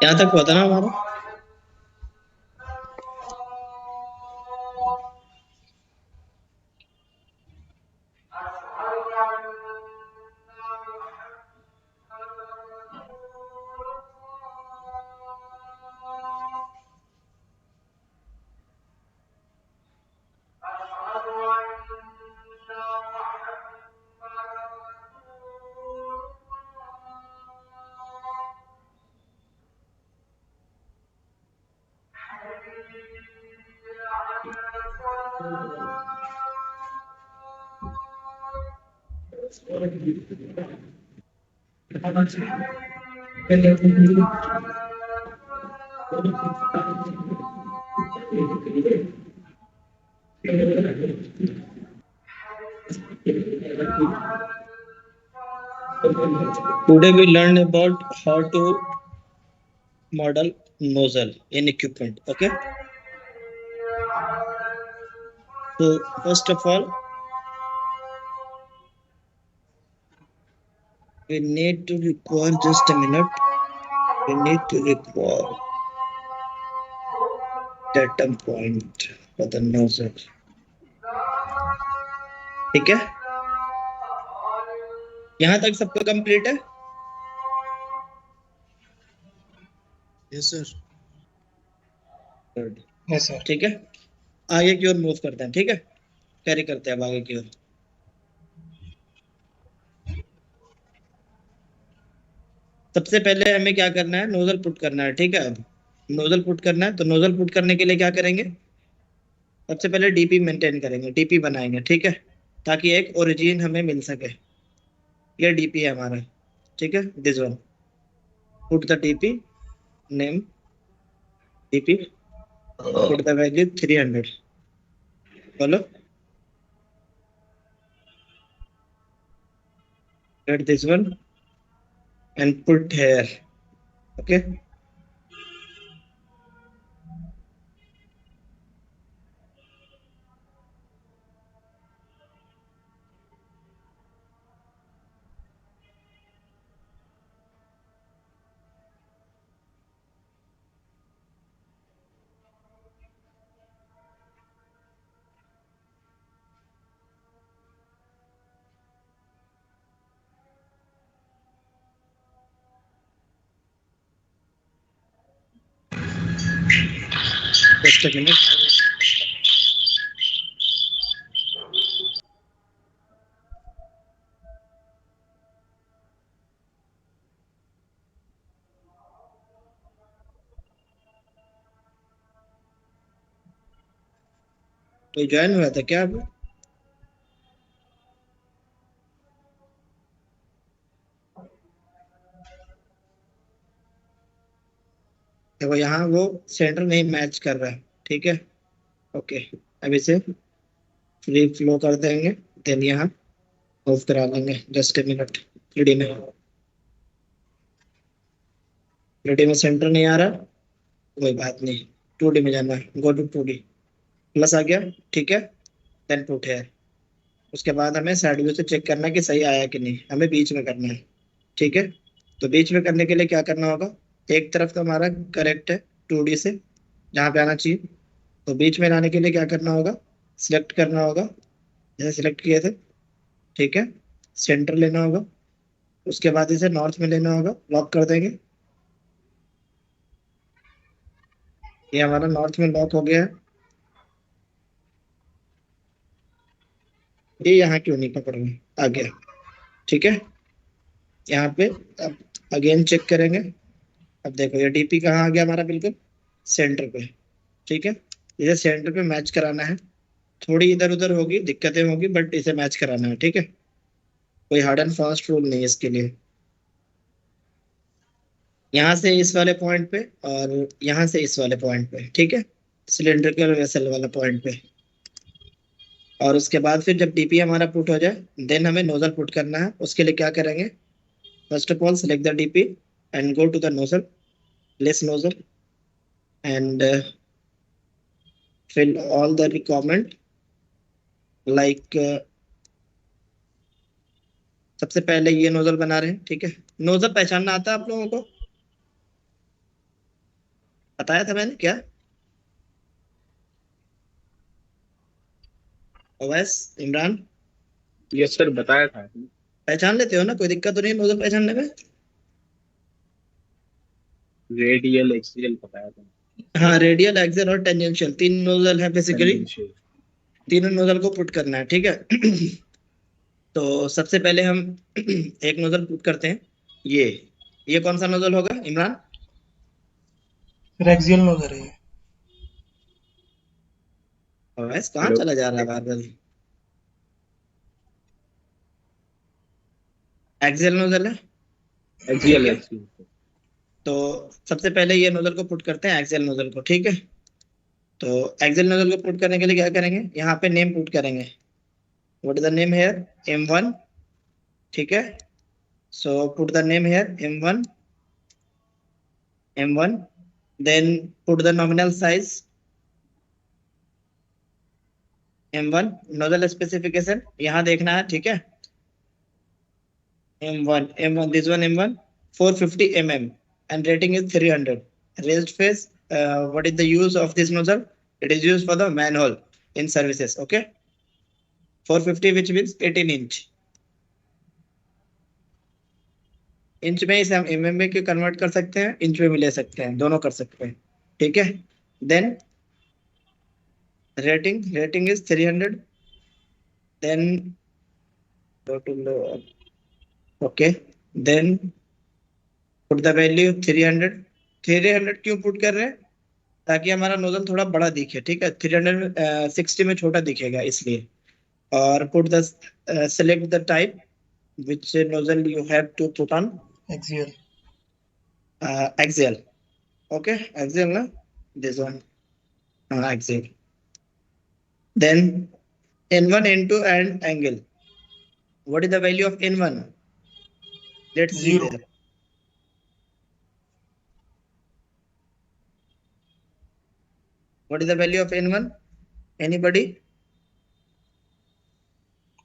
यहाँ तक हुआ था ना हमारा? Today we learn about how to model nozzle in equipment. Okay. So first of all, we need to require just a minute. We need to require datum point for the nozzle. ठीक है, यहाँ तक सबका complete है? Yes sir. Yes sir. ठीक है, आगे की ओर मूव करते हैं। ठीक है, कैरी करते हैं अब आगे की ओर। सबसे पहले हमें क्या करना है, नोजल पुट करना है। ठीक है, अब नोजल पुट करना है, तो नोजल पुट करने के लिए क्या करेंगे, सबसे पहले डीपी मेंटेन करेंगे, डीपी बनाएंगे। ठीक है, ताकि एक ओरिजिन हमें मिल सके। ये डीपी है हमारा। ठीक है, this one, put the DP name, DP put the value 300। बोलो, get this one and put here. Okay, just a minute. कोई ज्वाइन हुआ था क्या अभी? देखो यहाँ वो सेंटर नहीं मैच कर रहा है। ठीक है, ओके, अब इसे फ्री फ्लो कर देंगे, देन यहाँ ऑफ करा लेंगे। जस्ट ए मिनट, 3D में, 3D में सेंटर नहीं आ रहा, कोई बात नहीं, 2D में जाना है। गो टू 2D, प्लस आ गया। ठीक है, देन पुट है। उसके बाद हमें साइड व्यू से चेक करना है कि सही आया कि नहीं, हमें बीच में करना है। ठीक है, तो बीच में करने के लिए क्या करना होगा, एक तरफ तो हमारा करेक्ट है 2D से जहाँ पे आना चाहिए, तो बीच में लाने के लिए क्या करना होगा, सिलेक्ट करना होगा, जैसे सिलेक्ट किए थे। ठीक है, सेंटर लेना होगा, उसके बाद इसे नॉर्थ में लेना होगा, लॉक कर देंगे। ये हमारा नॉर्थ में लॉक हो गया है। ये यहाँ क्यों नहीं पकड़ में आ गया? ठीक है, यहाँ पे अब अगेन चेक करेंगे। अब देखो ये डीपी कहाँ आ गया हमारा, बिल्कुल सेंटर पे। ठीक है, इसे सेंटर पे मैच कराना है। थोड़ी इधर उधर होगी, दिक्कतें होगी, बट इसे मैच कराना है। ठीक है, कोई हार्ड एंड फास्ट रूल नहीं है इसके लिए। यहाँ से इस वाले पॉइंट पे और यहाँ से इस वाले पॉइंट पे। ठीक है, सिलेंड्रिकल वेसल वाला पॉइंट पे। और उसके बाद फिर जब डीपी हमारा पुट हो जाए, देन हमें नोजल पुट करना है। उसके लिए क्या करेंगे, first of all select the DP and go to the nozzle, place nozzle, and fill all the requirement like सबसे पहले ये नोजल बना रहे हैं, ठीक है। नोजल पहचानना आता है आप लोगों को? बताया था मैंने क्या? अवैस, इमरान, यस सर, बताया था। पहचान लेते हो ना? कोई दिक्कत तो नहीं नोजल पहचानने में? रेडियल एक्सियल बताया था। हाँ, रेडियल, एक्सियल और टेंजेंशियल, तीन नोजल है बेसिकली। Tangential। तीनों नोजल को पुट करना है, ठीक है। तो सबसे पहले हम एक नोजल पुट करते हैं। ये कौन सा नोजल होगा इमरान? एक्सियल नोजल है ये। अवैस कहाँ हेलो। चला जा रहा है बार बार? एक्सियल नोजल है, एक्सियल ठीक है। एक्सियल। तो सबसे पहले ये नोजल को पुट करते हैं, एक्सियल नोजल को, ठीक है। तो एक्सियल नोजल को पुट करने के लिए क्या करेंगे? यहाँ पे नेम पुट करेंगे। What is the name here? M1, ठीक है। So put the name here M1, then put the nominal size M1, nozzle specification यहाँ देखना है, ठीक है। M1, this one M1, 450 mm and rating is 300. Raised face, what is the use of this nozzle? It is used for the manhole in services, okay. 450 which means 18 inch. Inch में इसे हम mm में क्यों convert कर सकते हैं, inch में भी ले सकते हैं, दोनों कर सकते हैं, ठीक है। Then rating is 300. then go to lower, okay, then put the value 300. 300 क्यों पुट कर रहे हैं? ताकि हमारा नोजल थोड़ा बड़ा दिखे, ठीक है। 360 में छोटा दिखेगा इसलिए। और put the select the type which nozzle you have to put on axial. axial, okay, axial na, this one, axial. Then N1, N2 and angle. What is the value of N1? Let's see 0। there. What is the value of N1? Anybody?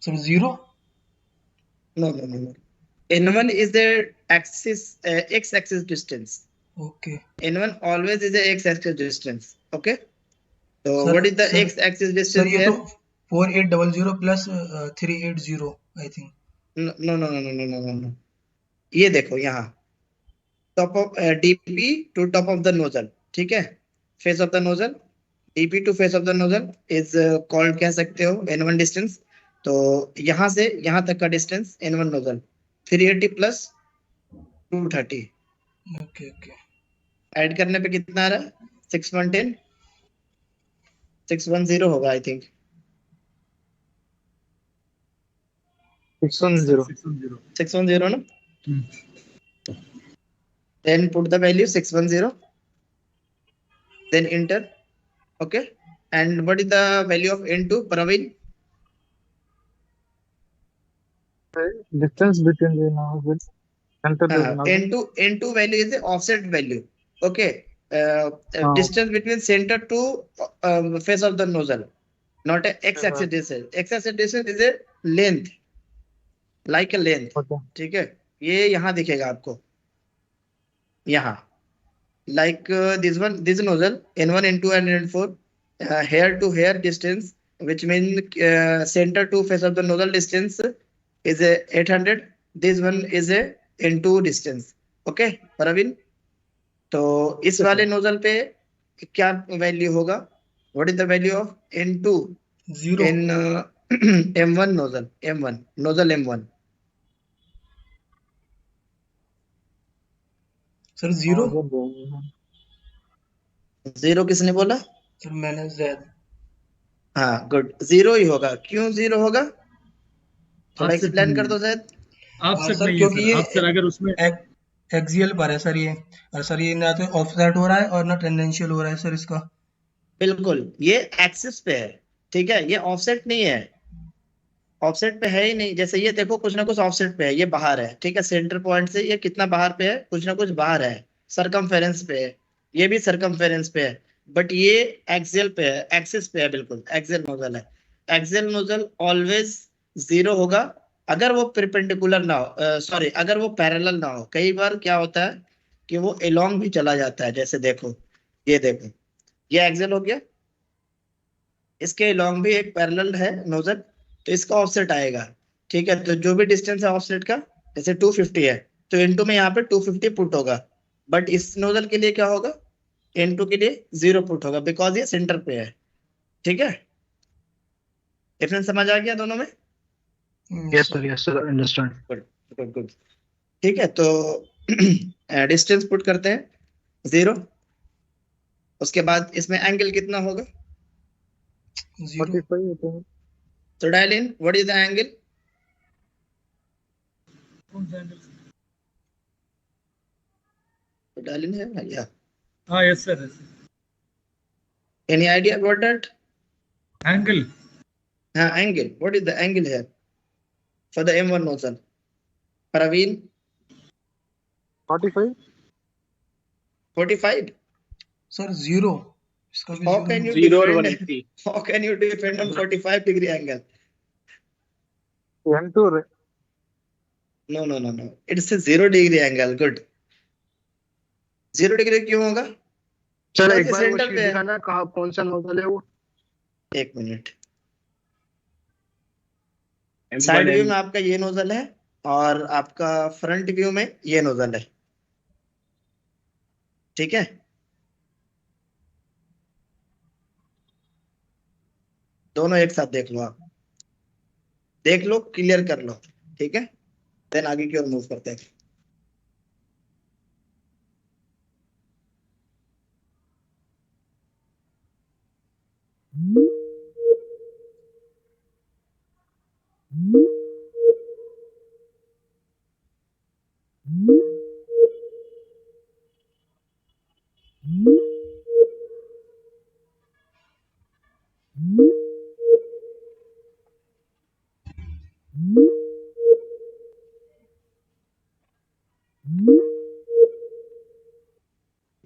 Sir 0। No. N1 is the axis, x-axis distance. Okay N1 always is a x-axis distance. Okay. So sir, what is the sir, x-axis sir distance ये here? तो 4800 plus 380 I think. No. ये देखो यहाँ top of DP to top of the nozzle, ठीक है। Face of the nozzle, DP to face of the nozzle is called, कह सकते हो, N1 डिस्टेंस। तो यहाँ से यहाँ तक का distance N1 nozzle 380 plus 230 okay okay. Add करने पे कितना आ रहा है? 610, 610 होगा आई थिंक। 610। 610 ना। Then put the value 610, then enter, okay. And what is the value of N2, Praveen? Distance between the nozzle center to the nozzle. N2 value is the offset value, okay. Distance between center to face of the nozzle, not a x-axis distance. X-axis distance is a length, like a length, Okay. ठीक है। ये यहाँ दिखेगा आपको, यहाँ like this nozzle N1, N2 and N4, hair to hair distance, which means center to face of the nozzle distance is a 800. This one is a N2 distance, okay Praveen। तो इस वाले नोजल पे क्या value होगा? What is the value of N2 0। In M1 nozzle, M1 sir 0। Zero किसने बोला? Sir मैंने ज़ैद। हाँ गुड, जीरो ही होगा। क्यों जीरो होगा? थोड़ा एक्सप्लेन कर दो शायद। हाँ सर, क्योंकि ये अगर उसमें एक्सियल पर है सर ये, और सर ये ना तो ऑफसेट हो रहा है और ना टेंजेंशियल हो रहा है सर इसका। बिल्कुल, ये एक्सिस पे है, ठीक है। ये ऑफसेट नहीं है, ऑफसेट पे है ही नहीं। जैसे ये देखो, कुछ ना कुछ ऑफसेट पे है, ये बाहर है, ठीक है। सेंटर पॉइंट से ये कितना बाहर पे है? कुछ ना कुछ बाहर है, सरकमफेरेंस पे है। ये भी सरकमफेरेंस पे है, बट ये एक्सियल पे है, एक्सिस पे है, बिल्कुल एक्सियल नोजल है। एक्सियल नोजल ऑलवेज 0 होगा अगर वो परपेंडिकुलर ना हो, सॉरी अगर वो पैरेलल ना हो। कई बार क्या होता है कि वो एलोंग भी चला जाता है, जैसे देखो, ये देखो, ये एक्सियल हो गया, इसके एलोंग भी एक पैरेलल है नोजल, तो इसका ऑफसेट आएगा। ठीक है, तो जो भी डिस्टेंस है ऑफसेट का, जैसे 250 है, तो इनटू में यहाँ पे 250 पुट होगा। बट इस नोजल के लिए क्या होगा, इनटू के लिए 0 पुट होगा, बिकॉज ये सेंटर पे है। ठीक है, डिफरेंस समझ आ गया दोनों में? Yes yes sir understand. Good good good. ठीक है, तो डिस्टेंस पुट करते हैं 0। उसके बाद इसमें एंगल कितना होगा? 45 होते हैं। तो dial in, what is the angle? तो डायल इन है ना, या हाँ yes sir. Any idea about that? Angle, हाँ, angle, what is the angle here for the M1 nozzle? Praveen? 45 45? Sir 0, इसका भी How 0 can you 0 और defend 180 how can you defend on 45-degree angle? M2 No, it's a 0-degree angle. Good. 0 degree क्यों होगा? Sir Because एक ये बार वो centre sheet पे है। दिखाना, कहाँ कौन सा नोजल है वो? एक मिनट, साइड व्यू में आपका ये नोजल है और आपका फ्रंट व्यू में ये नोजल है। ठीक है, दोनों एक साथ देख लो, आप देख लो, क्लियर कर लो। ठीक है, देन आगे की ओर मूव करते हैं।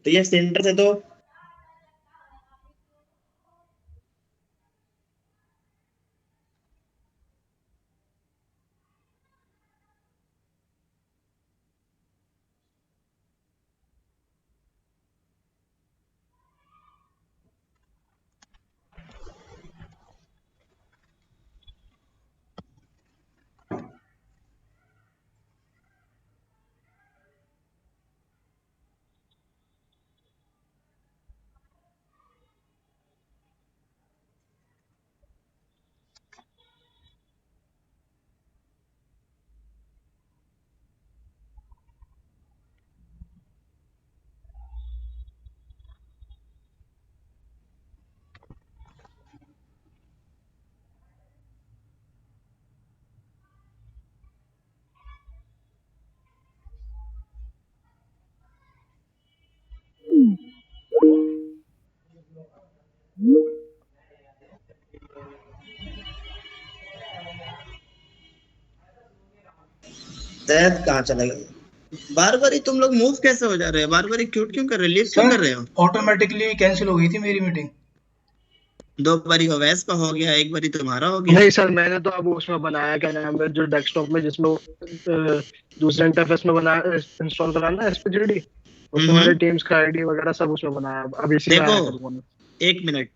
तो ये सेंटर से तो शायद कहाँ चला गया। बार बार ही तुम लोग मूव कैसे हो जा रहे हो? बार बार क्यूट क्यों कर रहे हो? लीव क्यों कर रहे हो? ऑटोमेटिकली कैंसिल हो गई थी मेरी मीटिंग। 2 बारी ओवैस का हो गया, 1 बारी तुम्हारा हो गया। नहीं सर, मैंने तो अब उसमें बनाया, क्या नाम है, जो डेस्कटॉप में जिसमें दूसरे इंटरफेस में बनाया, इंस्टॉल कराना एसपीजीडी, उसमें मैंने टीम्स का आईडी वगैरह सब उसमें बनाया। अब इसी में आया देखो, करूंगा। 1 मिनट,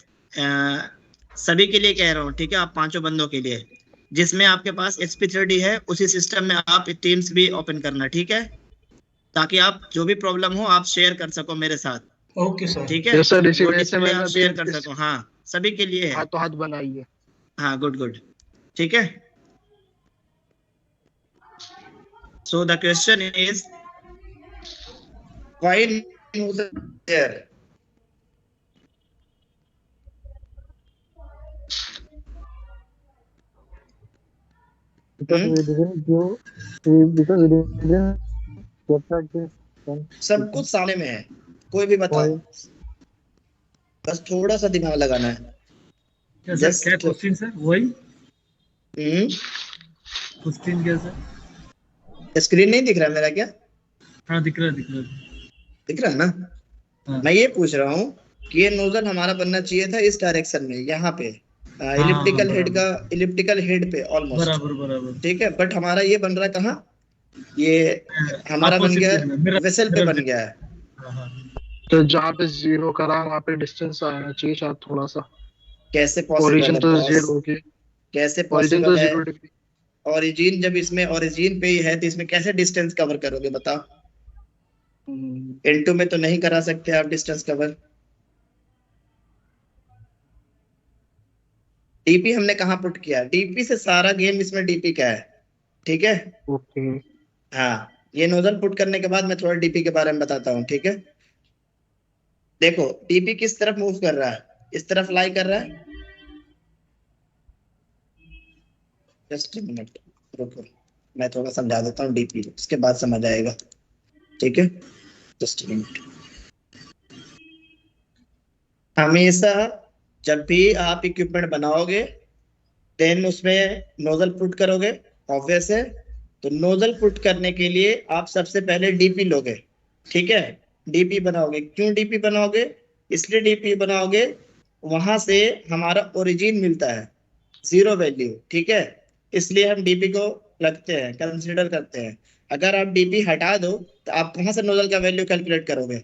सभी के लिए कह रहा हूँ, ठीक है, आप पांचों बंदों के लिए, जिसमें आपके पास SP3D है उसी सिस्टम में आप टीम्स भी ओपन करना, ठीक है, ताकि आप जो भी प्रॉब्लम हो आप शेयर कर सको मेरे साथ। Okay sir. ठीक है, यस सर, इसी वो वजह से डिस्प्ले मैंने आप शेयर कर सको। हाँ, सभी के लिए है। हाथों हाथ बनाई है। हाँ, गुड गुड, ठीक है। So the question is why there? Because we didn't because we didn't get back this. सब कुछ सामने में है, कोई भी बताओ, बस थोड़ा सा दिमाग लगाना है। क्या सर, क्या क्वेश्चन सर? वही हम्म, क्वेश्चन क्या सर? स्क्रीन नहीं दिख रहा मेरा क्या? हाँ दिख रहा है, दिख रहा है ना? मैं ये पूछ रहा हूँ कि ये नोजल हमारा बनना चाहिए था इस डायरेक्शन में, यहाँ पे इलिप्टिकल हेड का, इलिप्टिकल हेड पे ऑलमोस्ट, बराबर बराबर। ठीक है। बट हमारा ये बन रहा कहाँ, ये हमारा बन ऑपोजिट गया में, मिरर वेसल पे मिरर बन गया है। हाँ हाँ। तो जहाँ पे जीरो करा वहाँ पे डिस्टेंस आना चाहिए शायद थोड़ा सा। कैसे पॉसिबल ओरिजिन है तो बॉस, जीरो होगी, कैसे ओरिजिन तो पॉसिबल है? 0 डिग्री। ओरिजिन जब इसमें ओरिजिन पे ही है तो इसमें कैसे डिस्टेंस कवर करोगे बताओ? N2 में तो नहीं करा सकते आप डिस्टेंस कवर। डीपी हमने कहाँ पुट किया, डीपी से सारा गेम इसमें डीपी का है, ठीक है। ओके। हाँ, ये नोजल पुट करने के बाद मैं थोड़ा डीपी के बारे में बताता हूँ, ठीक है। देखो डीपी किस तरफ मूव कर रहा है, इस तरफ लाई कर रहा है। जस्ट मिनट रुको, मैं थोड़ा समझा देता हूँ डीपी, उसके बाद समझ आएगा, ठीक है। Just minute. हमेशा जब भी आप इक्विपमेंट बनाओगे देन उसमें नोजल पुट करोगे, ऑब्वियस है। तो नोजल पुट करने के लिए आप सबसे पहले डीपी लोगे, ठीक है। डीपी बनाओगे, क्यों डीपी बनाओगे? इसलिए डीपी बनाओगे वहां से हमारा ओरिजिन मिलता है, जीरो वैल्यू, ठीक है। इसलिए हम डीपी को रखते हैं, कंसिडर करते हैं। अगर आप डीपी हटा दो तो आप कहाँ से नोजल का वैल्यू कैलकुलेट करोगे?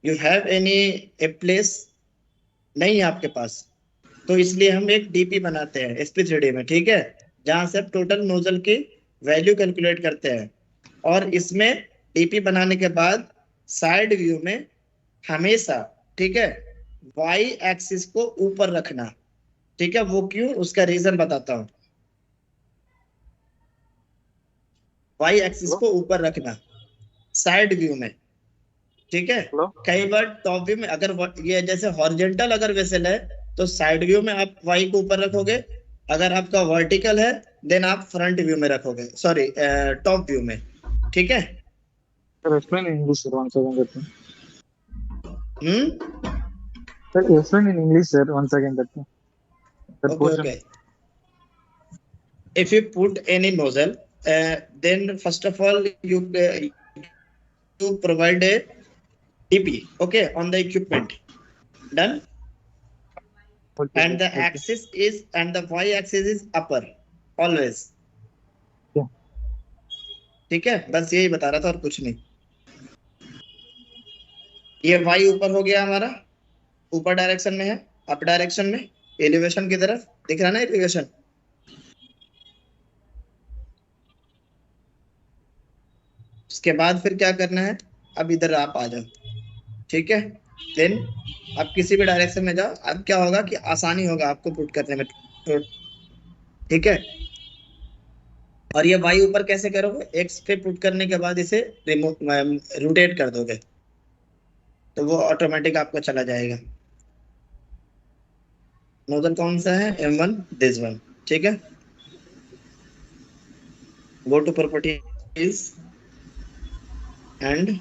You have any a place नहीं है आपके पास, तो इसलिए हम एक डीपी बनाते हैं sp3d में, ठीक है, जहां से आप टोटल नोजल की वैल्यू कैलकुलेट करते हैं। और इसमें डीपी बनाने के बाद साइड व्यू में हमेशा, ठीक है, वाई एक्सिस को ऊपर रखना, ठीक है। वो क्यों, उसका रीजन बताता हूं। वाई एक्सिस को ऊपर रखना साइड व्यू में, ठीक है। कई बार टॉप व्यू में अगर ये जैसे हॉरिजॉन्टल अगर वेसल है तो साइड व्यू में आप वाई को ऊपर रखोगे, अगर आपका वर्टिकल है देन आप फ्रंट व्यू में रखोगे, सॉरी टॉप व्यू में, ठीक है। Sir, explain in English, sir. Once again, that me. Hmm, Sir, explain in English, sir. Once again, that me. Sir, okay portion. Okay. If you put any nozzle then first of all you provide a DP, okay, on the equipment, done. Okay, And the okay. axis is, and the y axis is upper always, Yeah. ठीक है। बस यही बता रहा था और कुछ नहीं। ये y ऊपर हो गया हमारा, ऊपर डायरेक्शन में है, अप डायरेक्शन में, एलिवेशन की तरफ दिख रहा ना एलिवेशन। उसके बाद फिर क्या करना है, अब इधर आप आ जाओ, ठीक है। देन आप किसी भी डायरेक्शन में जाओ, अब क्या होगा कि आसानी होगा आपको पुट करने में, ठीक है। और ये वाई ऊपर कैसे करोगे, एक्स पे पुट करने के बाद इसे रिमूव रोटेट कर दोगे तो वो ऑटोमेटिक आपका चला जाएगा। नोजल कौन सा है, M1 दिस वन, ठीक है। Go to properties and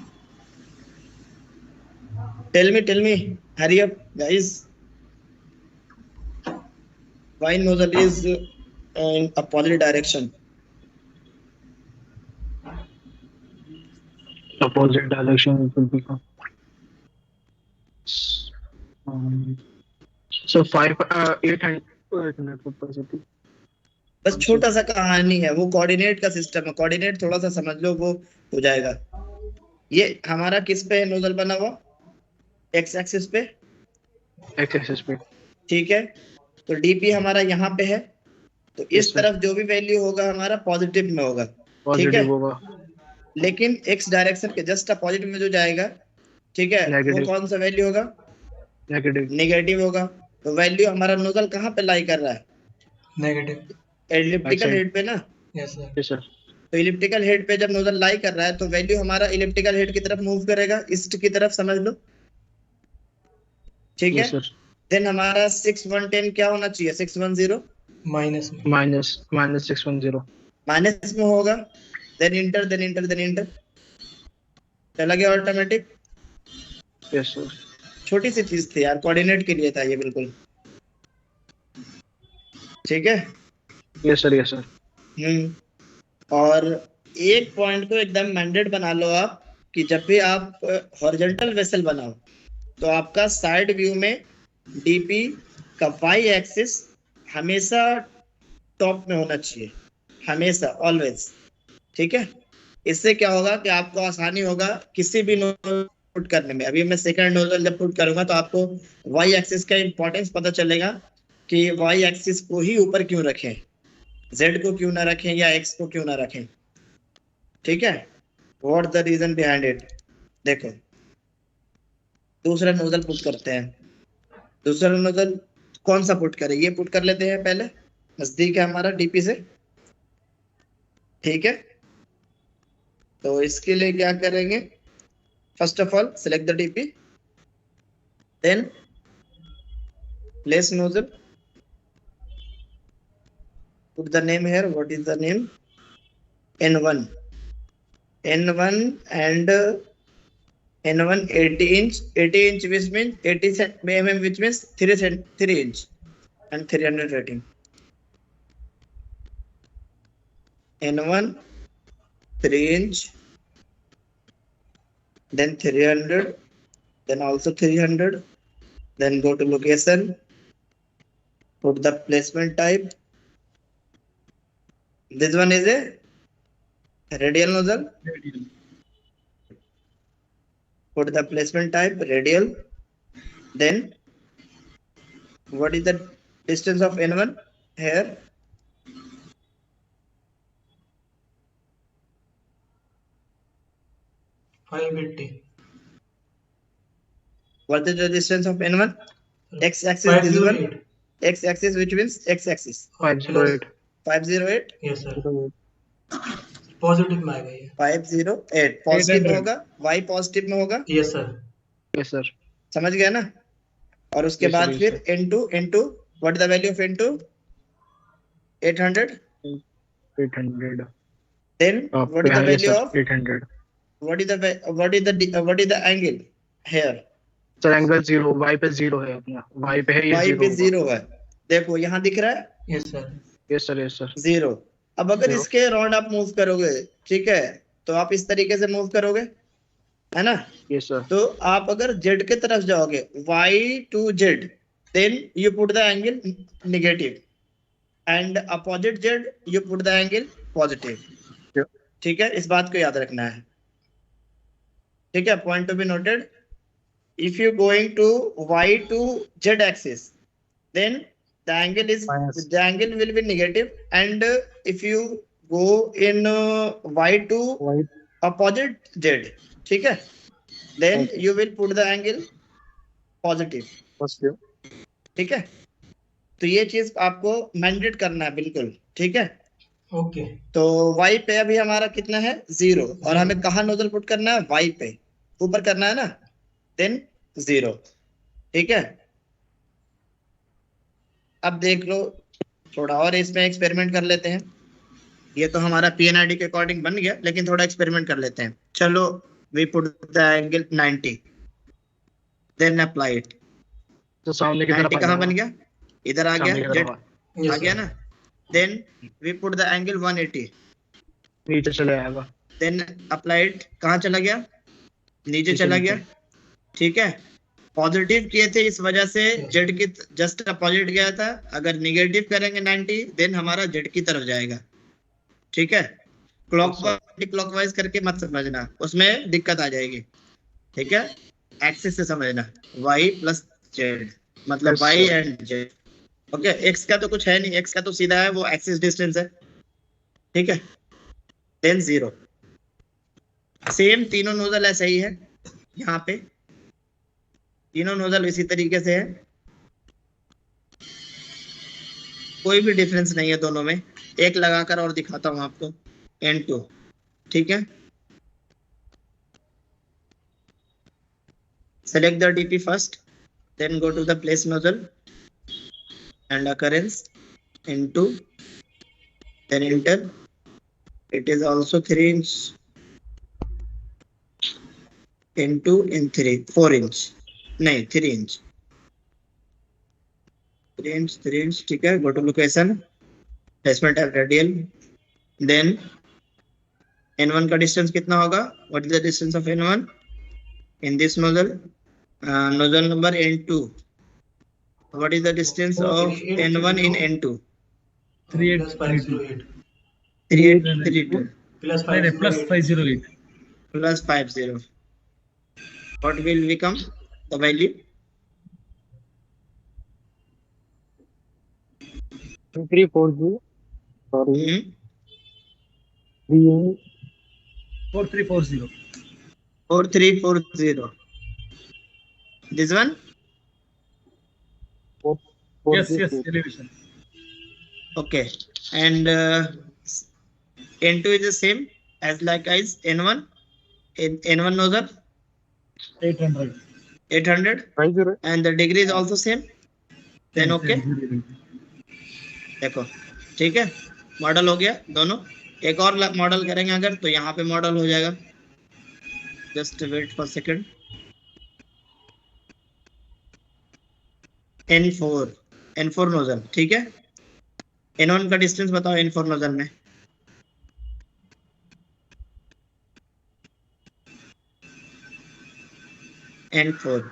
tell me hurry up guys, why nozzle is in opposite direction? Opposite direction will become. So 800 capacity. बस छोटा सा कहानी है, वो कोऑर्डिनेट का सिस्टम है, कोऑर्डिनेट थोड़ा सा समझ लो वो हो जाएगा। ये हमारा किस पे है नोजल बना हुआ, एक्स एक्सिस पे, एक्स एक्सिस पे, ठीक है। तो डीपी हमारा यहाँ पे है, तो इस Yes, तरफ जो भी वैल्यू होगा हमारा पॉजिटिव में होगा, ठीक है। पॉजिटिव होगा। लेकिन एक्स डायरेक्शन के जस्ट अपोजिट में जो जाएगा, ठीक है, वो Negative. कौन सा वैल्यू होगा, नेगेटिव। नेगेटिव होगा। तो वैल्यू हमारा नोजल कहाँ पे लाई कर रहा है, नेगेटिव। एलिप्टिकल Right हेड पे ना। Yes sir. Yes sir. तो इलिप्टिकल हेड पे जब नोजल लाई कर रहा है तो वैल्यू हमारा इलिप्टिकल हेड की तरफ मूव करेगा, ईस्ट की तरफ समझ लो, ठीक है। Yes sir. देन हमारा 6110 क्या होना चाहिए, 610 माइनस में। माइनस 610। माइनस में होगा। देन इंटर चला गया ऑटोमेटिक। Yes sir. छोटी सी चीज थी यार, कोऑर्डिनेट के लिए था ये बिल्कुल, ठीक है। Yes sir. Yes sir. और एक पॉइंट को एकदम मैंडेट बना लो आप, कि जब भी आप हॉरिजॉन्टल वेसल बनाओ तो आपका साइड व्यू में डीपी का वाई एक्सिस हमेशा टॉप में होना चाहिए, हमेशा, ऑलवेज। ठीक है, इससे क्या होगा कि आपको आसानी होगा किसी भी नोजल पुट करने में। अभी मैं सेकंड नोजल जब पुट करूंगा तो आपको वाई एक्सिस का इंपॉर्टेंस पता चलेगा कि वाई एक्सिस को ही ऊपर क्यों रखें, जेड को क्यों ना रखें या एक्स को क्यों ना रखें। ठीक है, what the reason behind it. देखो दूसरा नोजल पुट करते हैं। दूसरा नोजल कौन सा पुट करें, ये पुट कर लेते हैं पहले, नजदीक है हमारा डीपी से। ठीक है, तो इसके लिए क्या करेंगे, first of all select the DP, then place nozzle, put the name here, what is the name, N1 and N1 80 inch, 80 inch which means 80 mm which means 3 inch and 300 rating. N1 3 inch, then 300, then also 300, then go to location, put the placement type. This one is a radial nozzle. Radial. Put the placement type radial. Then what is the distance of N1 here? What is the distance of N1? X-axis this one. X-axis which means X-axis. 508. 508. Yes sir. Positive में आएगा ये 508 positive में होगा, y positive में होगा। Yes sir. Yes sir. समझ गया ना। और उसके Yes, बाद sir, फिर N2 what is the value of N2? 800. 800. Then what is the Yes, value sir, of 800. what is the angle here? Sir angle 0, y पे 0 है अपना, y पे है ये y पे 0 0 है, देखो यहाँ दिख रहा है। Yes sir. Yes sir, yes sir. 0। अब अगर Zero. इसके राउंड आप मूव करोगे, ठीक है, तो आप इस तरीके से मूव करोगे, है ना। Yes sir. तो आप अगर z के तरफ जाओगे, y to z, then you put the angle negative and opposite z you put the angle positive. ठीक है, इस बात को याद रखना है। ठीक है, point to be noted. If you going to y to z axis, then the angle will be negative, and if you go in y to opposite z, ठीक है, then you will put the angle positive. ठीक है, तो ये चीज आपको mandate करना है बिल्कुल। ठीक है, ओके। तो y पे अभी हमारा कितना है 0, और हमें कहाँ नोजल पुट करना है, y पे ऊपर करना है ना, देन 0। ठीक है, अब देख लो, थोड़ा और इसमें एक्सपेरिमेंट कर लेते हैं। ये तो हमारा पीएनआईडी के अकॉर्डिंग बन गया, लेकिन थोड़ा एक्सपेरिमेंट कर लेते हैं। चलो, we put the angle 90, then apply it. तो सामने की तरफ 90 कहाँ बन गया, इधर आ गया, जेड Yes, आ गया sir. ना। Then we put the angle 180, नीचे चले आएगा। देन अप्लाई इट, कहाँ चला गया, नीचे चला गया। ठीक है, पॉजिटिव किए थे इस वजह से जेड की जस्ट अपोजिट गया था। अगर निगेटिव करेंगे 90, देन हमारा जेड की तरफ जाएगा। ठीक है, क्लॉकवाइज करके मत समझना, उसमें दिक्कत आ जाएगी। ठीक है, एक्सिस से समझना, y प्लस जेड मतलब y and Z. Okay, x का तो कुछ है नहीं, x का तो सीधा है, वो एक्सिस डिस्टेंस है। ठीक है, देन 0। सेम तीनों नोजल ऐसा ही है, यहाँ पे तीनों नोजल इसी तरीके से है, कोई भी डिफरेंस नहीं है दोनों में। एक लगाकर और दिखाता हूं आपको, N2। ठीक है, select the DP first, then go to the place nozzle and occurrence N2, then enter. It is also 3 inch, N2 in 4 inch, नहीं 3 इंच, 3 इंच। ठीक है, go to location, placement of radial, then N1 का distance कितना होगा? What is the distance of N1 in this nozzle? Nozzle number N2. What is the distance of N1 in N2? 3832 3832 plus plus 508 plus 50. What will become the value? 340. Sorry. 4340. 4340. This one? Yes, elevation. Okay. And N2 is the same as N1. N1 nozzle 800. 800. And the degree is also same. Then okay. देखो ठीक है, model हो गया दोनों. एक और model करेंगे अगर, तो यहाँ पे मॉडल हो जाएगा. Just wait for second. N4 nozzle, ठीक है. N1 का डिस्टेंस बताओ N4 नोजल में. N4.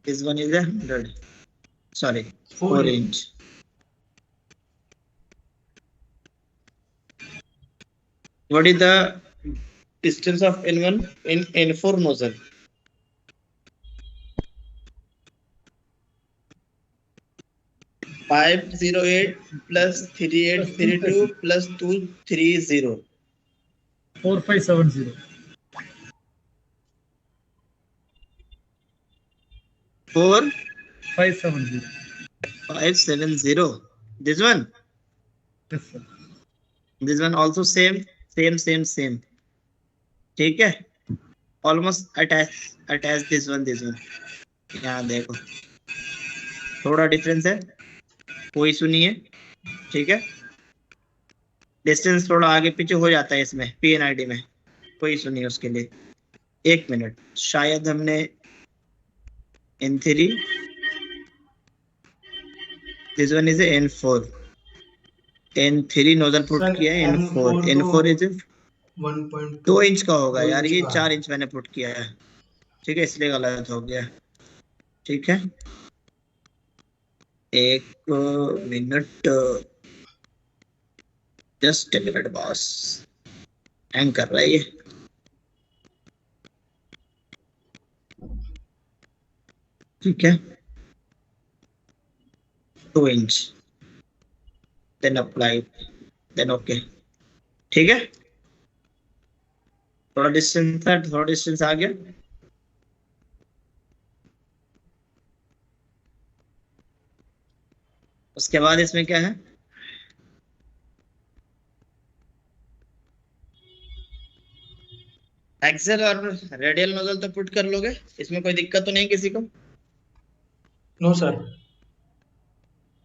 This one is 100. Sorry, 4 inch. What is the distance of N1 in N4 nozzle? (508 plus 3832 plus 230) 4570. 4570. 570. This one? Yes, sir. This one also same. ठीक है. Almost attach this one. यहाँ देखो थोड़ा difference है, कोई issue नहीं है, ठीक है. डिस्टेंस थोड़ा आगे पीछे हो जाता है इसमें PNID में, कोई इशू नहीं है उसके लिए. 1 मिनट, शायद हमने N3, this one is N4. N3 nozzle put किया है. N4 इज 2 इंच का होगा यार, ये 4 इंच मैंने पुट किया है, ठीक है, इसलिए गलत हो गया. ठीक है, 1 minute, just a minute boss, hang कर रहा है ये. ठीक है, 2 inch, then apply, then okay. ठीक है, थोड़ा डिस्टेंस आ गया. उसके बाद इसमें क्या है, एक्सेल और रेडियल नोजल तो पुट कर लोगे, इसमें कोई दिक्कत तो नहीं किसी को? No sir.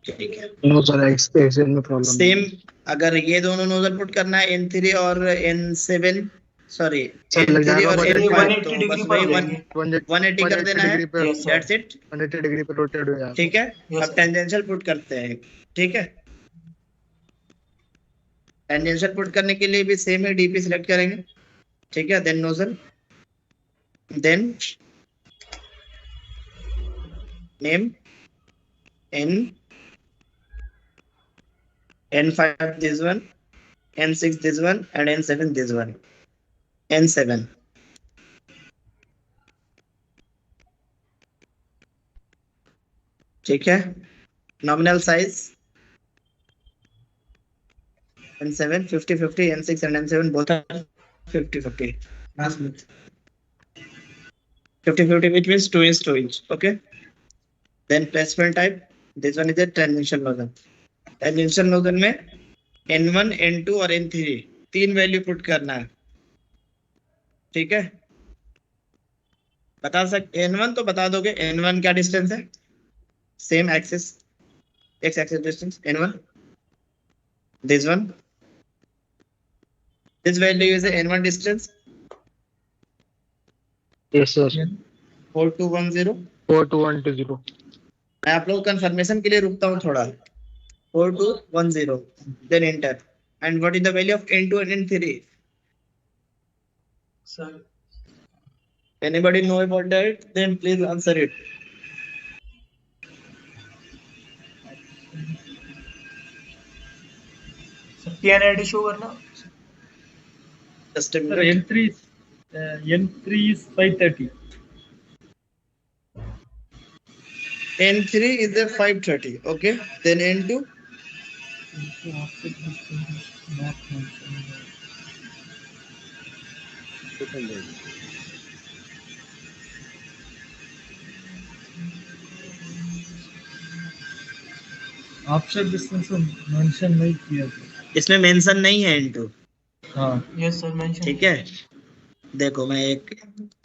ठीक है, नो सर, एक्सेल में प्रॉब्लम सेम. अगर ये दोनों नोजल पुट करना है N3 और N7, सॉरी N3 और N5, तो बस वही 180 कर देना है. That's it. 180 डिग्री पे रोटेट हो जाएगा. ठीक है, अब टेंजेंशियल पुट करते हैं. ठीक है, टेंजेंशियल पुट करने के लिए भी सेम है, DP सिलेक्ट करेंगे. ठीक है, then nozzle, then name, N5 this one, N6 this one, and N7 this one. N7. ठीक है, nominal size N7 50-50, N6 and N7 both are 50-50. 50-50, which means 2 inch 2 inch. Okay. Then placement type. This one is a tangential nozzle. Tangential nozzle में N1, N2 और N3 तीन value put करना है. ठीक है, बता सकते N1 तो बता दोगे. N1 क्या डिस्टेंस है, same axis, x axis distance N1. This one, this value is N1 distance. Yes sir, 4210. 4210. मैं आप लोग कंफर्मेशन के लिए रुकता हूँ थोड़ा. 4210, then enter. And what is the value of N2 and N3? Sir Anybody know about that? Then please answer it. Sir PNID show करना। Just a Sir, minute. N3 is 530. N3 is a 530. Okay. Then N2. Offset distance is not mentioned. Offset distance mention नहीं किया sir. इसमें mention नहीं है N2। हाँ yes sir mention. ठीक है, देखो मैं एक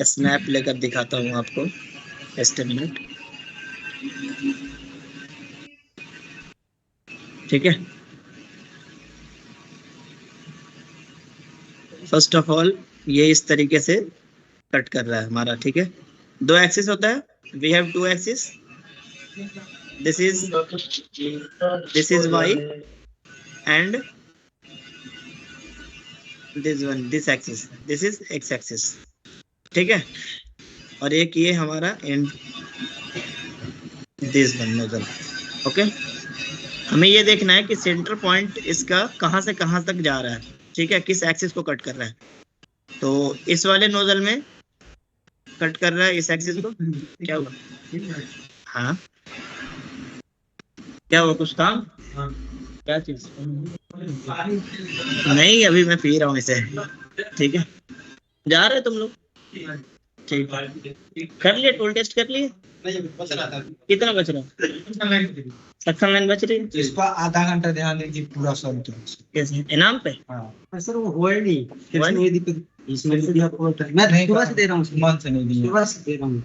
स्नैप लेकर दिखाता हूँ आपको। Just a minute। ठीक है, फर्स्ट ऑफ ऑल ये इस तरीके से कट कर रहा है हमारा। ठीक है, दो एक्सिस होता है, we have two axis. This is y and this axis, this is x axis। ठीक है, और एक ये हमारा and this one nozzle. Okay, हमें ये देखना है कि सेंटर पॉइंट इसका कहां से कहां तक जा रहा है। ठीक है, किस एक्सिस को कट कर रहा है। तो इस वाले नोजल में कट कर रहा है इस एक्सिस को। क्या हुआ? हाँ क्या हुआ, कुछ काम? क्या चीज? नहीं, अभी मैं पी रहा हूँ इसे। ठीक है, जा रहे तुम लोग? ठीक, कर लिए टोल टेस्ट कर लिए? कितना बच रहा है? सक्शन लाइन बच रही है। इसको आधा घंटा ध्यान दीजिए पूरा सब। कैसे इनाम पे? हाँ सर वो हुआ ही नहीं, कैसे हुई दिक्कत इसमें से दिया पूरा टाइम। मैं सुबह से दे रहा हूँ, मन से नहीं दिया, सुबह से दे रहा हूँ।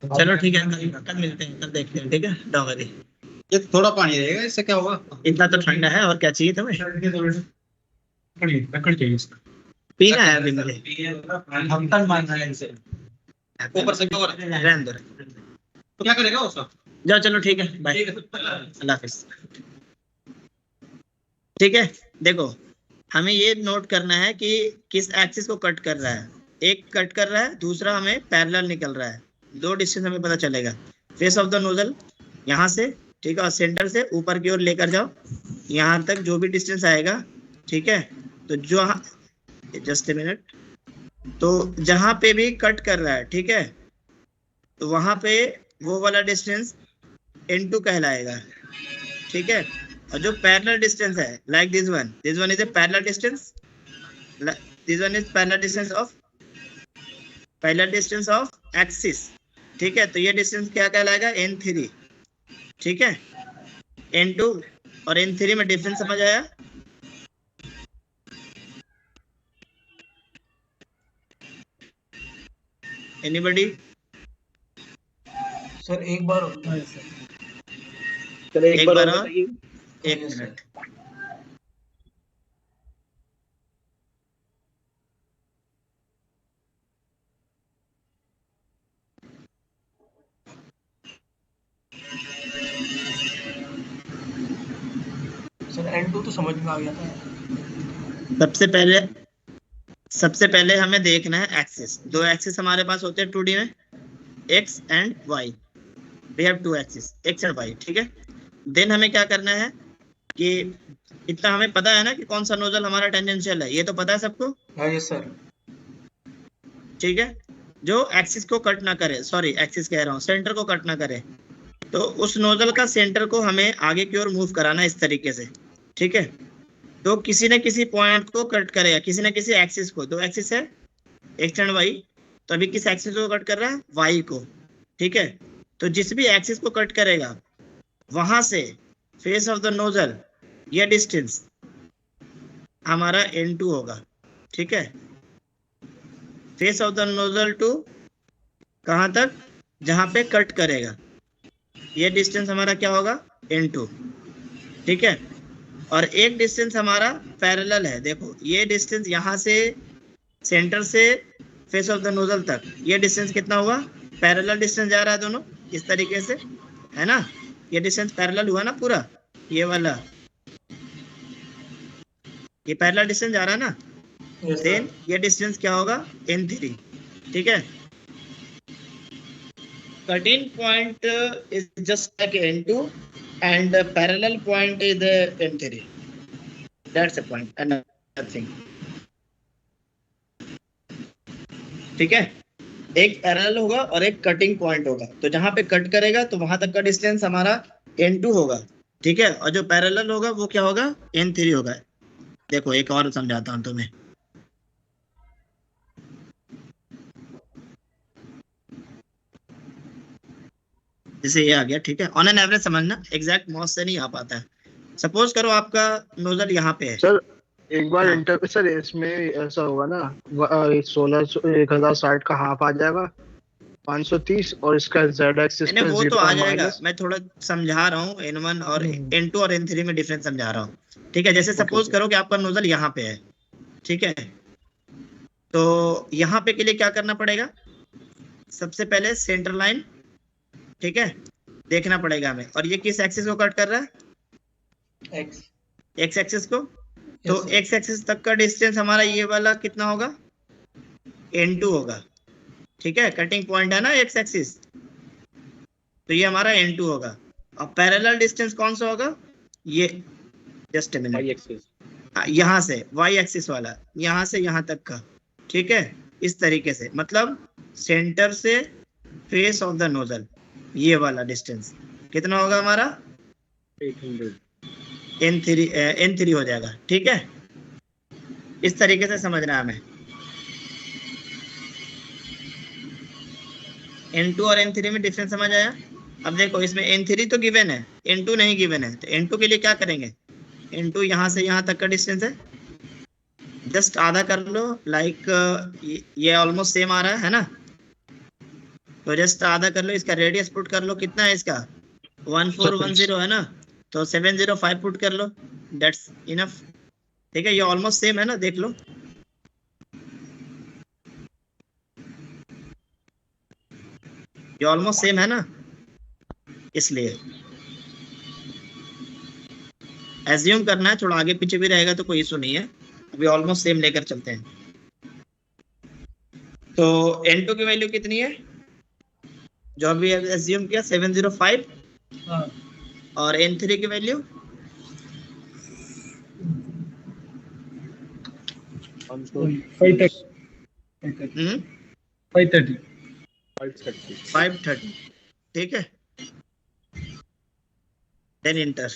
चलो ठीक है, कल मिलते हैं, कल देखते हैं। ठीक है, डोंट वरी। ये थोड़ा पानी रहेगा, इससे क्या होगा? इतना तो ठंडा है, और क्या चाहिए तुम्हें? लकड़ी चाहिए इसका। पीना है अभी मुझे। हम तक मान रहे हैं इसे, ऊपर से क्या हो रहा है? रहने दो। तो क्या करेगा वो सब? जाओ, चलो ठीक है, बाय, अल्लाह हाफिज। ठीक है, देखो हमें ये नोट करना है कि किस एक्सिस को कट कर रहा है। एक कट कर रहा है, दूसरा हमें पैरेलल निकल रहा है। दो डिस्टेंस हमें पता चलेगा। फेस ऑफ द नोजल यहाँ से, ठीक है, और सेंटर से ऊपर की ओर लेकर जाओ, यहाँ तक जो भी डिस्टेंस आएगा। ठीक है, तो जो जस्ट ए मिनट, तो जहां पे भी कट कर रहा है, ठीक है, तो वहां पे वो वाला डिस्टेंस N2 कहलाएगा। ठीक है, और जो पैरेलल डिस्टेंस है, like this one is a parallel distance, this one is parallel distance of axis. ठीक है, तो ये डिस्टेंस क्या कहलाएगा? N3। ठीक है, N2 और N3 में डिफरेंस समझ आया? एनीबॉडी? सर एक बार चलो एक बार और, एक मिनट। सर N2 तो समझ में आ गया था। सबसे पहले हमें देखना है एक्सिस। दो एक्सिस हमारे पास होते हैं 2D में, X and Y. We have two axis, X and Y. ठीक है, देन हमें क्या करना है कि इतना हमें पता है ना कि कौन सा नोजल हमारा टेंजेंशियल है, ये तो पता है सबको? हाँ यस सर। ठीक है, जो एक्सिस को कट ना करे, सॉरी एक्सिस कह रहा हूँ, सेंटर को कट ना करे, तो उस नोजल का सेंटर को हमें आगे की ओर मूव कराना है इस तरीके से। ठीक है, तो किसी न किसी पॉइंट को कट करेगा, किसी न किसी एक्सिस को। दो एक्सिस है, एक्स एंड वाई, तो अभी किस एक्सिस को कट कर रहा है? वाई को। ठीक है, तो जिस भी एक्सिस को कट करेगा वहां से फेस ऑफ द नोजल, यह डिस्टेंस हमारा N2 होगा। ठीक है, face of the nozzle to कहां तक? जहां पे कट करेगा, ये डिस्टेंस हमारा क्या होगा? N2। ठीक है, और एक डिस्टेंस हमारा पैरेलल है। देखो ये डिस्टेंस यहाँ से सेंटर से फेस ऑफ द नोजल तक, ये डिस्टेंस कितना हुआ? पैरेलल डिस्टेंस जा रहा है दोनों इस तरीके से, है ना? ये डिस्टेंस पैरेलल हुआ ना पूरा, ये वाला, ये पैरेलल डिस्टेंस जा रहा है ना? देन ये डिस्टेंस क्या होगा, n3, ठीक है। Cutting point is just like n2 and the parallel point is the n3. That's the point and nothing. ठीक है, एक पैरेलल होगा और एक कटिंग पॉइंट होगा, तो जहां पे कट करेगा तो वहां तक का डिस्टेंस हमारा n2 होगा, ठीक है, और जो पैरेलल होगा वो क्या होगा, n3 होगा। देखो एक और समझाता हूं तुम्हें। जैसे ये आ गया, ठीक है, ऑन एन एवरेज समझना, एग्जैक्ट मॉस से नहीं आ पाता है। सपोज करो आपका नोजल यहाँ पे है सर एक बार हाँ। इंटर सर इसमें ऐसा होगा ना 1060 का हाफ आ जाएगा 530 और इसका जेड एक्सिस नहीं पे वो तो 0 आ का जाएगा, माइनस। मैं थोड़ा समझा रहा हूँ n1 और n2 और n3 में डिफरेंस समझा रहा हूँ, ठीक है। जैसे सपोज करो कि आपका नोजल यहाँ पे है, ठीक है, तो यहाँ पे के लिए क्या करना पड़ेगा, सबसे पहले सेंटर लाइन, ठीक है, देखना पड़ेगा हमें, और ये किस एक्सिस को कट कर रहा है, एक्स एक्सिस को, तो एक्स एक्सिस तक का डिस्टेंस हमारा ये वाला कितना होगा, n2 होगा, ठीक है, कटिंग पॉइंट है ना एक्स एक्सिस, तो ये हमारा n2 होगा। और पैरेलल डिस्टेंस कौन सा होगा, ये जस्ट मिनट, यहाँ से y एक्सिस वाला, यहाँ से यहाँ तक का, ठीक है, इस तरीके से, मतलब सेंटर से फेस ऑफ द नोजल ये वाला डिस्टेंस कितना होगा हमारा, 800, n3 हो जाएगा, ठीक है। इस तरीके से समझना है हमें। n2 और n3 में डिफरेंस समझ आया। अब देखो इसमें n3 तो गिवन है, n2 नहीं गिवन है, तो n2 के लिए क्या करेंगे, n2 यहाँ से यहाँ तक का डिस्टेंस है, जस्ट आधा कर लो, लाइक ये ऑलमोस्ट सेम आ रहा है ना, तो जस्ट आधा कर लो, इसका रेडियस पुट कर लो, कितना है इसका 1410 है ना, तो 705 पुट कर लो, दैट्स इनफ, ठीक है, ये ऑलमोस्ट सेम है ना, देख लो, ये ऑलमोस्ट सेम है ना, इसलिए एज्यूम करना है, थोड़ा आगे पीछे भी रहेगा तो कोई इशू नहीं है, अभी ऑलमोस्ट सेम लेकर चलते हैं। तो n2 की वैल्यू कितनी है, जो अभी एज्यूम किया 705, और n3 की वैल्यू 530, ठीक है, देन इंटर,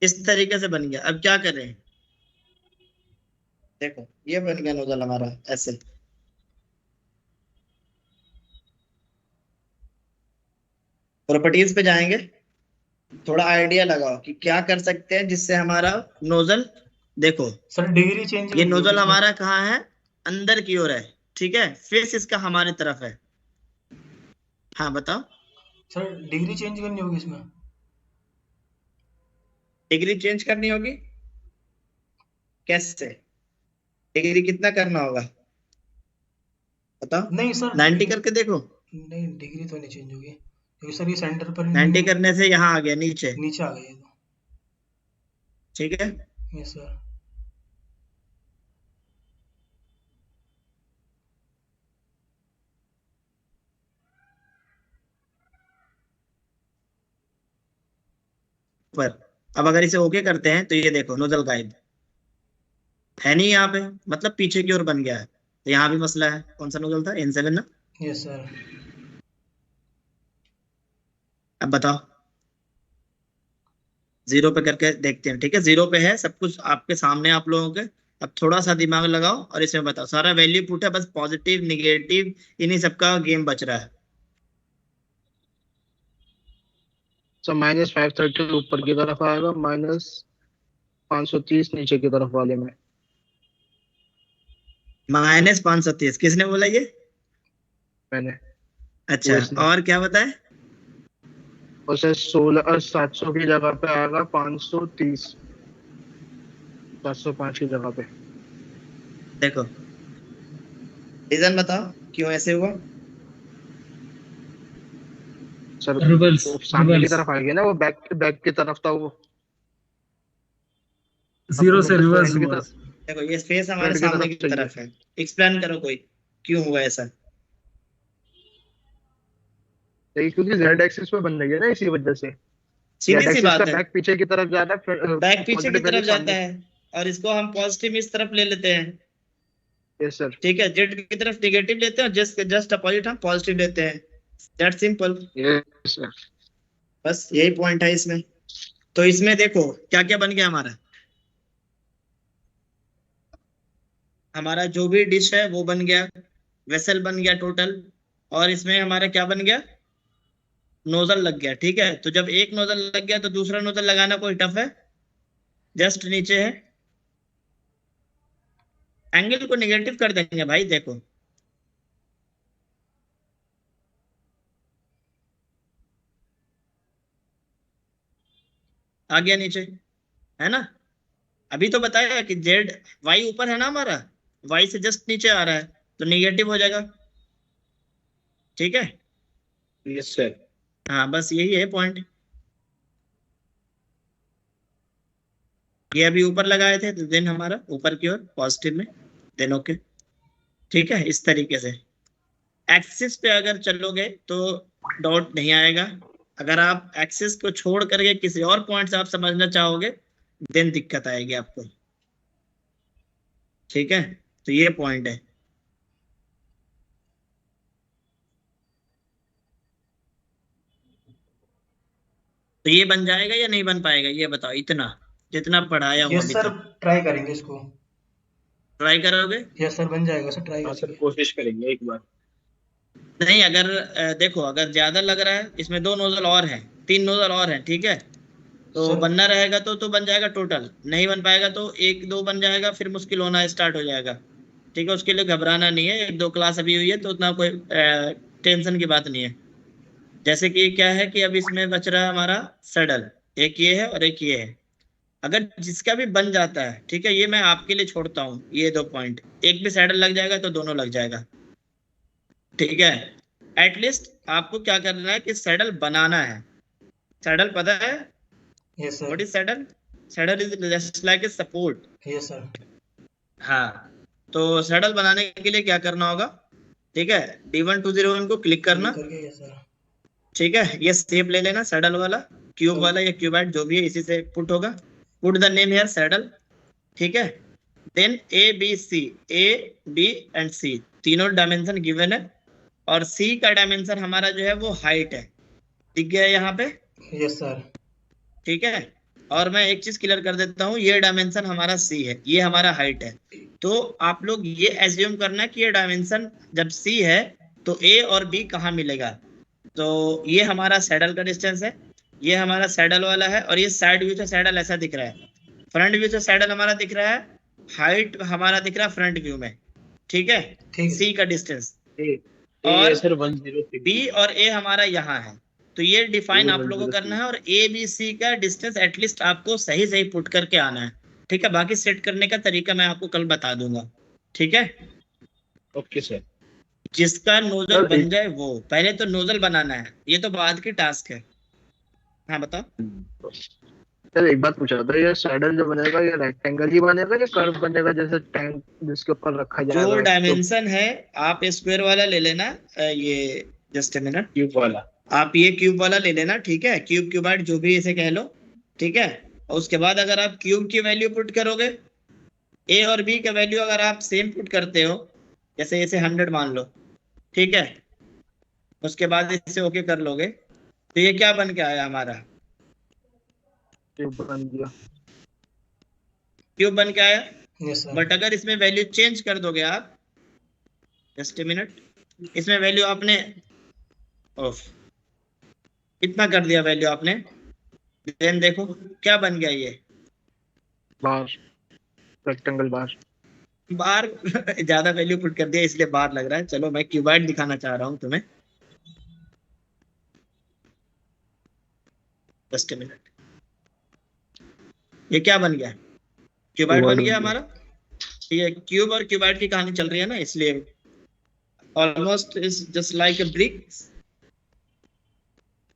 इस तरीके से बन गया। अब क्या करें, देखो ये बन गया नोजल हमारा ऐसे, प्रॉपर्टीज पे जाएंगे, थोड़ा आइडिया लगाओ कि क्या कर सकते हैं जिससे हमारा नोजल, देखो सर डिग्री चेंज, ये नोजल हमारा कहाँ है, अंदर की ओर है, ठीक है, फेस इसका हमारे तरफ है। हाँ बताओ सर, डिग्री चेंज करनी होगी इसमें, डिग्री चेंज करनी होगी, कैसे, डिग्री कितना करना होगा बताओ, नहीं सर 90 करके देखो, नहीं डिग्री तो नहीं चेंज होगी क्योंकि सर ये सेंटर पर 90 करने से यहाँ आ गया नीचे, नीचे आ गई, ठीक है, यस सर, पर अब अगर इसे ओके करते हैं तो ये देखो नोजल गाइड है नहीं यहाँ पे, मतलब पीछे की ओर बन गया है, तो यहाँ भी मसला है, कौन सा नोजल था, n7 ना, यस सर, अब बताओ 0 पे करके देखते हैं, ठीक है, 0 पे है, सब कुछ आपके सामने आप लोगों के, अब थोड़ा सा दिमाग लगाओ और इसमें बताओ, सारा वैल्यू पुट है, बस पॉजिटिव निगेटिव इन्हीं सबका गेम बच रहा है। सर -530 ऊपर की तरफ आएगा, -530 नीचे की तरफ वाले में। -530 किसने बोला ये, मैंने, अच्छा, और क्या बताए, और सर 700 की जगह पे आएगा 530, 705 की जगह पे। देखो रीजन बताओ क्यों ऐसे हुआ, सर रिवर्स, वो सामने की रिवर्स। तरफ आ गया ना, वो बैक की तरफ था वो, 0 से अब रिवर्स फ्रंट की हुआ। तरफ। देखो ये फेस हमारे Front की सामने तरफ की तरफ है, एक्सप्लेन करो कोई क्यों हुआ ऐसा। चाहिए क्योंकि जेड एक्सिस पे बन रही है ना, इसी वजह से। सीधी जेड सी एक्सिस का बात है, बैक पीछे की तरफ जाता है, बैक पीछे की पॉजिटिव वैल्यू तरफ जाता सामने। है और इसको हम पॉजिटिव इस तरफ ले लेते हैं, यस सर। ठीक है, जेड की तरफ निगेटिव लेते हैं और जस्ट जस्ट अपोजिट हम पॉजिटिव लेते हैं, दैट सिंपल। Yes sir. बस यही पॉइंट है इसमें। तो इसमें देखो क्या क्या बन गया हमारा, हमारा जो भी डिश है वो बन गया, वेसल बन गया टोटल, और इसमें हमारा क्या बन गया, नोजल लग गया, ठीक है। तो जब एक नोजल लग गया तो दूसरा नोजल लगाना कोई टफ है, जस्ट नीचे है, एंगल को निगेटिव कर देंगे भाई, देखो आ गया नीचे, है ना। अभी तो बताया कि जेड वाई ऊपर है ना हमारा, वाई से जस्ट नीचे आ रहा है तो निगेटिव हो जाएगा, ठीक है। Yes sir. हाँ बस यही है पॉइंट। ये अभी ऊपर लगाए थे तो देन हमारा ऊपर की ओर पॉजिटिव में, देन ओके, ठीक है। इस तरीके से एक्सिस पे अगर चलोगे तो डॉट नहीं आएगा, अगर आप एक्सिस को छोड़ करके किसी और पॉइंट से आप समझना चाहोगे देन दिक्कत आएगी आपको, ठीक है। तो ये पॉइंट है। तो ये बन जाएगा या नहीं बन पाएगा, ये बताओ, इतना जितना पढ़ाया हूँ यस अभी सर, तक। ट्राई करेंगे इसको। ट्राई करोगे? यस सर, बन जाएगा सर, ट्राई हाँ सर, करेंगे। कोशिश करेंगे एक बार। नहीं अगर देखो अगर ज्यादा लग रहा है, इसमें 2 नोजल और हैं, 3 नोजल और हैं, ठीक है। तो सर बनना रहेगा तो बन जाएगा टोटल, नहीं बन पाएगा तो 1 2 बन जाएगा, फिर मुश्किल होना स्टार्ट हो जाएगा, ठीक है। उसके लिए घबराना नहीं है, 1 2 क्लास अभी हुई है तो उतना कोई टेंशन की बात नहीं है। जैसे कि क्या है कि अब इसमें बच रहा है हमारा सैडल, एक ये है और एक ये है। अगर जिसका भी बन जाता है, ठीक है, ये मैं आपके लिए छोड़ता हूँ, ये 2 पॉइंट, एक भी सैडल लग जाएगा तो दोनों लग जाएगा, ठीक है। एटलीस्ट आपको क्या करना है कि सैडल बनाना है। सैडल पता है yes sir. What is saddle? Saddle is just like a support. Yes sir. हाँ, तो सैडल बनाने के लिए क्या करना होगा, ठीक है, D1201 को क्लिक करना, करके यस सर। ठीक है। ये शेप ले लेना सैडल वाला, क्यूब वाला या क्यूबाइड जो भी है, इसी से पुट होगा, put the name here saddle, ठीक है। Then ABC, A B and C तीनों डायमेंशन गिवन है, और C का डायमेंशन हमारा जो है वो हाइट है, दिख गया है यहाँ पे, यस सर। ठीक है। और मैं एक चीज क्लियर कर देता हूँ, ये डायमेंशन हमारा C है, ये हमारा हाइट है। तो आप लोग ये एज्यूम करना कि ये डायमेंशन जब C है तो A और B कहाँ मिलेगा। तो ये हमारा सैडल का डिस्टेंस है, ये हमारा सैडल वाला है, और ये साइड व्यू से सैडल ऐसा दिख रहा है, फ्रंट व्यू से सैडल हमारा दिख रहा है, हाइट हमारा दिख रहा है फ्रंट व्यू में, ठीक है। ठीक है। C का डिस्टेंस और और सर 106 B और A हमारा यहाँ है, तो ये डिफाइन आप लोगों को करना है, और ABC का डिस्टेंस एटलीस्ट आपको सही सही पुट करके आना है, ठीक है। बाकी सेट करने का तरीका मैं आपको कल बता दूंगा, ठीक है। Okay sir. जिसका नोजल बन जाए वो, पहले तो नोजल बनाना है, ये तो बाद की टास्क है। हाँ बताओ। सर एक बात पूछा था, ये सैडल जो बनेगा ये रेक्टेंगल ही बनेगा या कर्व बनेगा, जैसे टैंक जिसके ऊपर रखा जो जाएगा? डायमेंशन है आप स्क्वायर वाला ले लेना, ये जस्ट ए मिनट, क्यूब वाला। आप ये क्यूब वाला ले लेना, ठीक है, क्यूब क्यूबाइड जो भी इसे कह लो, ठीक है। और उसके बाद अगर आप क्यूब की वैल्यू पुट करोगे, A और B का वैल्यू अगर आप सेम पुट करते हो, जैसे इसे 100 मान लो, ठीक है, उसके बाद इसे ओके कर लोगे, तो ये क्या बन के आया हमारा, क्यूब बन गया। क्यूब बन के आया। Yes sir. बट अगर इसमें वैल्यू चेंज कर दोगे आप, जस्ट ए मिनट, इसमें वैल्यू आपने ऑफ इतना कर दिया वैल्यू आपने, देन देखो क्या बन गया, ये बार, रेक्टेंगल बार। बार ज्यादा वैल्यू पुट कर दिया इसलिए बार लग रहा है। चलो मैं क्यूबाइड दिखाना चाह रहा हूं तुम्हें, जस्ट ए मिनट। ये क्या बन गया, क्यूबाइड बन गया हमारा। ये क्यूब और क्यूबाइड की कहानी चल रही है ना, इसलिए almost is just like a brick,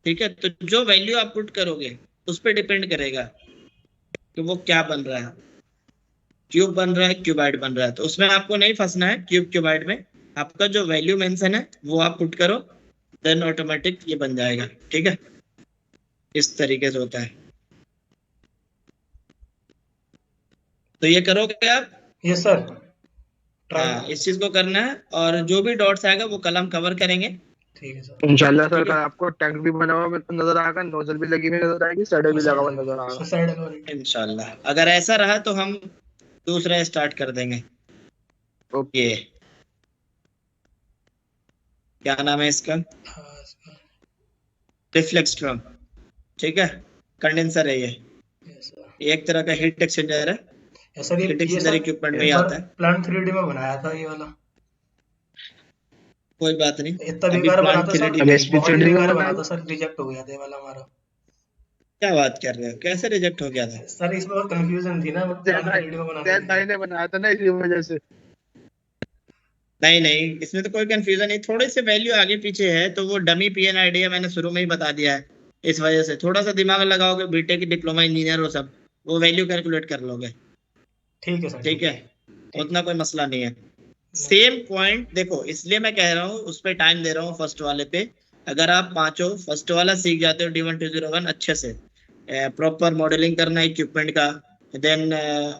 ठीक है। तो जो वैल्यू आप पुट करोगे उस पर डिपेंड करेगा कि वो क्या बन रहा है, क्यूब बन रहा है, क्यूबाइड बन रहा है, तो उसमें आपको नहीं फंसना है क्यूब क्यूबाइड में। आपका जो वैल्यू मेंशन है वो आप पुट करो, देन ऑटोमेटिक ये बन जाएगा। ठीक है, इस तरीके से होता है। तो ये करोगे आप? Yes sir, try. हाँ, इस चीज को करना है, और जो भी डॉट्स आएगा वो कलम कवर करेंगे। ठीक है सर। इंशाल्लाह सर, ठीक है, अगर आपको टैंक भी बना हुआ नजर आएगा, नोजल भी लगी हुई नजर आएगी, सैडल भी लगा हुआ नजर आएगा। साइड इंशाल्लाह अगर ऐसा रहा तो हम दूसरा स्टार्ट कर देंगे। ओके, क्या नाम है इसका? Reflex drum. ठीक है, कंडेंसर है ये, एक तरह का हीट एक्सचेंजर है। सर हीट ये एक्सचेंजर सर इक्विपमेंट में ही एक बार आता है। प्लांट 3D में बनाया था ये वाला, कोई बात नहीं, इतना अभी बेकार बना प्लांट था सर, 3D अब में एसपी बहुत ही 3D में बेकार बना बना है। था सर, रिजेक्ट हो गया था ये वाला हमारा। क्या बात कर रहे हो, कैसे रिजेक्ट हो गया था? सर इसमें बहुत कंफ्यूजन थी ना, प्लांट 3D में बनाने जैद के लिए। भाई ने बनाया था ना, इसी वजह से। नहीं नहीं, इसमें तो कोई कंफ्यूजन नहीं, थोड़े से वैल्यू आगे पीछे है तो वो डमी पीएन आईडिया मैंने शुरू में ही बता दिया है। इस वजह से थोड़ा सा दिमाग लगाओगे, बीटेक की डिप्लोमा इंजीनियर हो सब, वो वैल्यू कैलकुलेट कर लोगे। ठीक है सर, ठीक है, ठीक उतना कोई मसला नहीं है। सेम पॉइंट देखो, इसलिए मैं कह रहा हूँ उस पर टाइम दे रहा हूँ फर्स्ट वाले पे। अगर आप पांचों फर्स्ट वाला सीख जाते हो D1201 अच्छे से, प्रॉपर मॉडलिंग करना इक्विपमेंट का, देन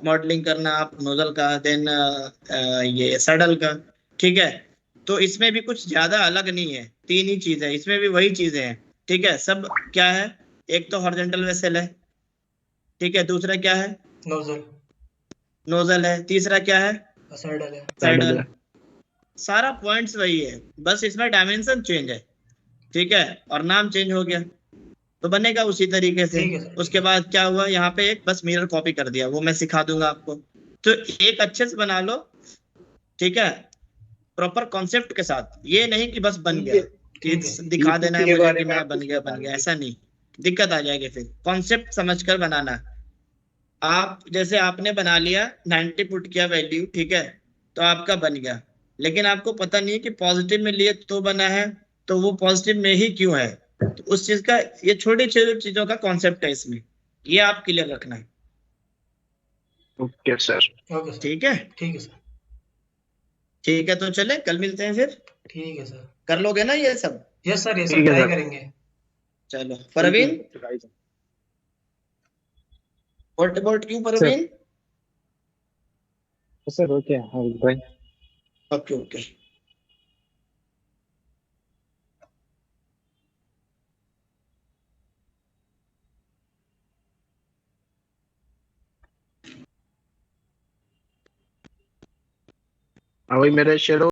मॉडलिंग करना आप नोजल का, देन ये सैडल का। ठीक है, तो इसमें भी कुछ ज्यादा अलग नहीं है, तीन ही चीज है, इसमें भी वही चीजें हैं। ठीक है, सब क्या है? एक तो हॉरिजॉन्टल वेसल है, ठीक है, दूसरा क्या है? नोजल, नोजल है, तीसरा क्या है? साइडल है। सैडल। सारा पॉइंट्स वही है, बस इसमें डायमेंशन चेंज है। ठीक है, और नाम चेंज हो गया, तो बनेगा उसी तरीके से। ठीक है सर, उसके बाद क्या हुआ, यहाँ पे एक बस मिरर कॉपी कर दिया, वो मैं सिखा दूंगा आपको। तो एक अच्छे से बना लो। ठीक है, प्रॉपर कॉन्सेप्ट के साथ, ये नहीं कि बस बन गया कि दिखा देना है मुझे कि मैं बन गया, ऐसा नहीं, दिक्कत आ जाएगी। फिर कॉन्सेप्ट समझकर बनाना। आप जैसे आपने बना लिया 90 पुट किया वैल्यू, ठीक है, तो आपका बन गया, लेकिन आपको पता नहीं है कि पॉजिटिव में लिए तो बना है, तो वो पॉजिटिव में ही क्यों है, तो उस चीज का, ये छोटी छोटी चीजों का कॉन्सेप्ट है इसमें, ये आप क्लियर रखना है। Okay sir. ओके सर, ठीक है, ठीक है सर, ठीक है, तो चले कल मिलते हैं फिर। ठीक है सर। कर लोगे ना ये सब? यस सर, ये सब ठीक है ट्राई सर। करेंगे। चलो Parveen, what about you sir Parveen? Sir okay, I will try. Okay okay. हाँ, वही मेरे शेडो